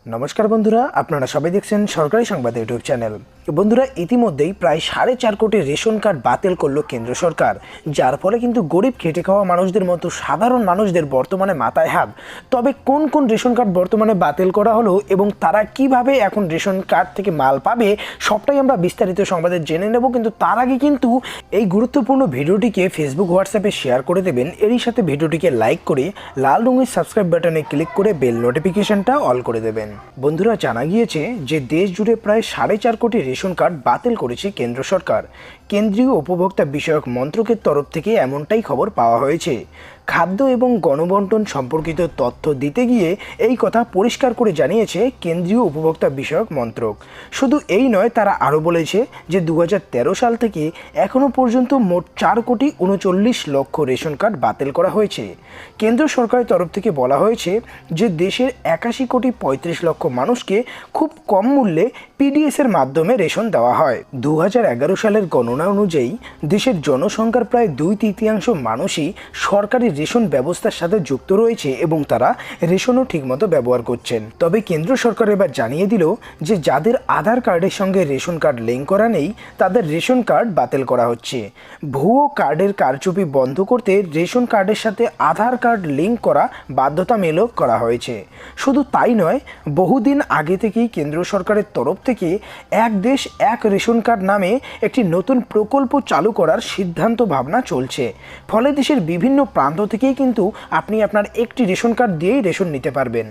নমস্কার বন্ধুরা, আপনারা সবাই দেখছেন সরকারি সংবাদ ইউটিউব চ্যানেল। বন্ধুরা, ইতিমধ্যেই প্রায় 4.5 কোটি রেশন কার্ড বাতিল করলো কেন্দ্র সরকার, যার ফলে কিন্তু গরিব খেটে খাওয়া মানুষদের মতো সাধারণ মানুষদের বর্তমানে মাথায় হাত। তবে কোন কোন রেশন কার্ড বর্তমানে বাতিল করা হলো এবং তারা কিভাবে এখন রেশন কার্ড থেকে মাল পাবে, সবটাই আমরা বিস্তারিত সংবাদে জেনে নেব। কিন্তু তার আগে কিন্তু এই গুরুত্বপূর্ণ ভিডিওটিকে ফেসবুক, হোয়াটসঅ্যাপে শেয়ার করে দেবেন। এরই সাথে ভিডিওটিকে লাইক করে লাল রঙের সাবস্ক্রাইব বাটনে ক্লিক করে বেল নোটিফিকেশনটা অল করে দেবেন। বন্ধুরা, জানা গিয়েছে যে দেশ জুড়ে প্রায় 4.5 কোটি রেশন কার্ড বাতিল করেছে কেন্দ্র সরকার। কেন্দ্রীয় উপভোক্তা বিষয়ক মন্ত্রকের তরফ থেকে এমনটাই খবর পাওয়া হয়েছে। খাদ্য এবং গণবন্টন সম্পর্কিত তথ্য দিতে গিয়ে এই কথা পরিষ্কার করে জানিয়েছে কেন্দ্রীয় উপভোক্তা বিষয়ক মন্ত্রক। শুধু এই নয়, তারা আরও বলেছে যে 2013 সাল থেকে এখনও পর্যন্ত মোট 4,39,00,000 রেশন কার্ড বাতিল করা হয়েছে। কেন্দ্র সরকারের তরফ থেকে বলা হয়েছে যে দেশের 81,35,00,000 মানুষকে খুব কম মূল্যে পিডিএসের মাধ্যমে রেশন দেওয়া হয়। 2011 সালের গণনা অনুযায়ী দেশের জনসংখ্যার প্রায় 2/3 মানুষই সরকারি রেশন ব্যবস্থার সাথে যুক্ত রয়েছে এবং তারা রেশনও ঠিকমতো ব্যবহার করছেন। তবে কেন্দ্র সরকার এবার জানিয়ে দিল যে যাদের আধার কার্ডের সঙ্গে রেশন কার্ড লিঙ্ক করা নেই, তাদের রেশন কার্ড বাতিল করা হচ্ছে। ভুয়ো কার্ডের কারচুপি বন্ধ করতে রেশন কার্ডের সাথে আধার কার্ড লিঙ্ক করা বাধ্যতামূলক করা হয়েছে। শুধু তাই নয়, বহুদিন আগে থেকেই কেন্দ্র সরকারের তরফ থেকে এক দেশ এক রেশন কার্ড নামে একটি নতুন প্রকল্প চালু করার সিদ্ধান্ত ভাবনা চলছে। ফলে দেশের বিভিন্ন প্রান্ত থেকেই কিন্তু আপনি আপনার একটি রেশন কার্ড দিয়েই রেশন নিতে পারবেন।